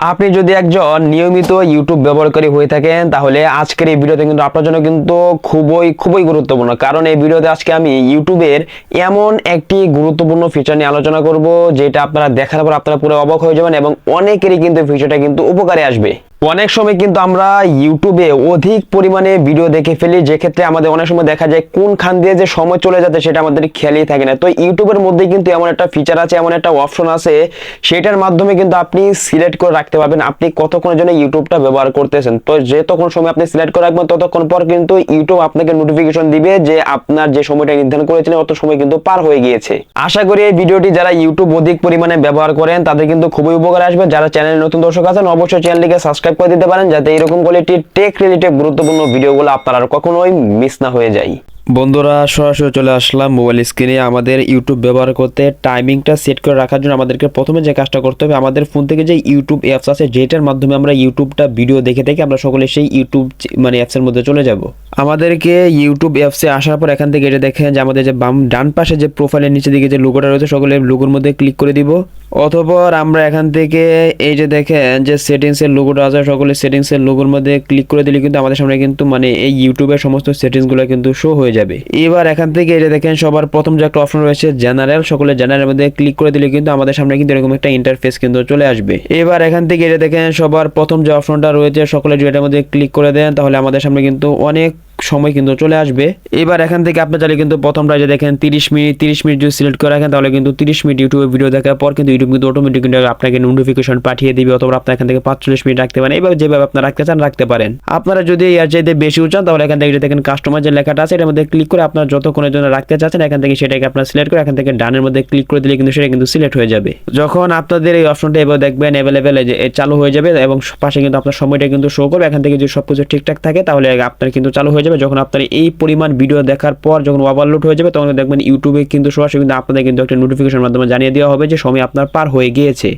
আপনি যদি একজন নিয়মিত ইউটিউব ব্যবহারকারী হয়ে থাকেন তাহলে আজকের এই ভিডিওতে কিন্তু আপনার জন্য কিন্তু খুবই গুরুত্বপূর্ণ। কারণ এই ভিডিওতে আজকে আমি ইউটিউবের এমন একটি গুরুত্বপূর্ণ ফিচার নিয়ে আলোচনা করব যেটা আপনারা দেখার পর আপনারা পুরো অবাক হয়ে যাবেন এবং অনেকেরই কিন্তু ফিচারটা কিন্তু উপকারে আসবে। অনেক সময় কিন্তু আমরা ইউটিউবে অধিক পরিমাণে ভিডিও দেখে ফেলি, যে ক্ষেত্রে আমাদের অনেক সময় দেখা যায় কোনখান দিয়ে যে সময় চলে যাচ্ছে সেটা আমাদের খেয়ালই থাকে না। তো ইউটিউবের মধ্যে কিন্তু এমন একটা ফিচার আছে, এমন একটা অপশন আছে, সেটার মাধ্যমে কিন্তু আপনি সিলেক্ট করে রাখতে পারবেন আপনি কতক্ষণের জন্য ইউটিউবটা ব্যবহার করতেছেন। তো যতক্ষণ সময় আপনি সিলেক্ট করে রাখবেন ততক্ষণ পর কিন্তু ইউটিউব আপনাকে নোটিফিকেশন দিবে যে আপনার যে সময়টা নির্ধারণ করেছিলেন অত সময় কিন্তু পার হয়ে গিয়েছে। আশা করি এই ভিডিওটি যারা ইউটিউব অধিক পরিমাণে ব্যবহার করেন তাদের কিন্তু খুবই উপকার আসবে। যারা চ্যানেলে নতুন দর্শক আছেন অবশ্যই চ্যানেলটিকে সাবস্ক্রাইব করে দিতে পারেন যাতে এরকম কোয়ালিটির টেক রিলেটেড গুরুত্বপূর্ণ ভিডিওগুলো আপনারা আর কখনোই মিস না হয়ে যায়। বন্ধুরা, সরাসরি চলে আসলাম মোবাইল স্ক্রিনে। আমাদের ইউটিউব ব্যবহার করতে টাইমিংটা সেট করে রাখার জন্য আমাদেরকে প্রথমে যে কাজটা করতে হবে, আমাদের ফোন থেকে যে ইউটিউব অ্যাপস আছে যেটার মাধ্যমে আমরা ইউটিউবটা ভিডিও দেখে দেখে আমরা সকলে সেই ইউটিউব অ্যাপসের মধ্যে চলে যাব। আমাদেরকে ইউটিউব অ্যাপসে আসার পর এখান থেকে এটা দেখেন যে আমাদের যে ডান পাশে যে প্রোফাইলের নিচে দিকে যে লোগোটা রয়েছে সকলে লোগোর মধ্যে ক্লিক করে দিব। অতঃপর আমরা এখান থেকে এই যে দেখেন যে সেটিংসের লোগোটা আছে, সকলে সেটিংসের লোগোর মধ্যে ক্লিক করে দিলে কিন্তু আমাদের সামনে কিন্তু এই ইউটিউবের সমস্ত সেটিংসগুলো কিন্তু শো হয়ে যাবে। এবার এখান থেকে এই যে দেখেন সবার প্রথম যে একটা অপশন রয়েছে জেনারেল, সকলে জেনারেলের মধ্যে ক্লিক করে দিলে কিন্তু আমাদের সামনে কিন্তু এরকম একটা ইন্টারফেস কিন্তু চলে আসবে। এবার এখান থেকে এই যে দেখেন সবার প্রথম যে অপশনটা রয়েছে সকলে যদি এটার মধ্যে ক্লিক করে দেন তাহলে আমাদের সামনে কিন্তু অনেক সময় কিন্তু চলে আসবে। এবার এখান থেকে আপনি চাইলে কিন্তু প্রথমটা যে দেখেন 30 মিনিট যদি সিলেক্ট করে রাখেন তাহলে কিন্তু 30 মিনিট ইউটিউবে ভিডিও দেখার পর কিন্তু ইউটিউব কিন্তু অটোমেটিক কিন্তু আপনাকে নোটিফিকেশন পাঠিয়ে দিবে। অথবা আপনি এখান থেকে 45 মিনিট রাখতে পারেন, এবার যেভাবে আপনারা রাখতে চান রাখতে পারেন। আপনারা যদি এর চাইতে বেশি চান তাহলে এখান থেকে দেখেন কাস্টমার যে লেখাটা আছে এর মধ্যে ক্লিক করে আপনারা যতক্ষণের জন্য রাখতে চাচ্ছেন এখান থেকে সেটাকে আপনারা সিলেক্ট করে এখান থেকে ডানের মধ্যে ক্লিক করে দিলে কিন্তু সেটা কিন্তু সিলেক্ট হয়ে যাবে। যখন আপনাদের এই অপশনটা এবার দেখবেন অ্যাভেলেবেল যে চালু হয়ে যাবে এবং পাশে কিন্তু আপনার সময়টা কিন্তু শো করবে। এখান থেকে যদি সবকিছু ঠিকঠাক থাকে তাহলে আপনার কিন্তু চালু হয়ে যাবে। যখন আপনার এই পরিমাণ ভিডিও দেখার পর যখন ওভারলোড হয়ে যাবে তখন দেখবেন ইউটিউবে কিন্তু সরাসরি কিন্তু আপনাদের কিন্তু একটা নোটিফিকেশন মাধ্যমে জানিয়ে দেওয়া হবে যে সময় আপনার পার হয়ে গিয়েছে।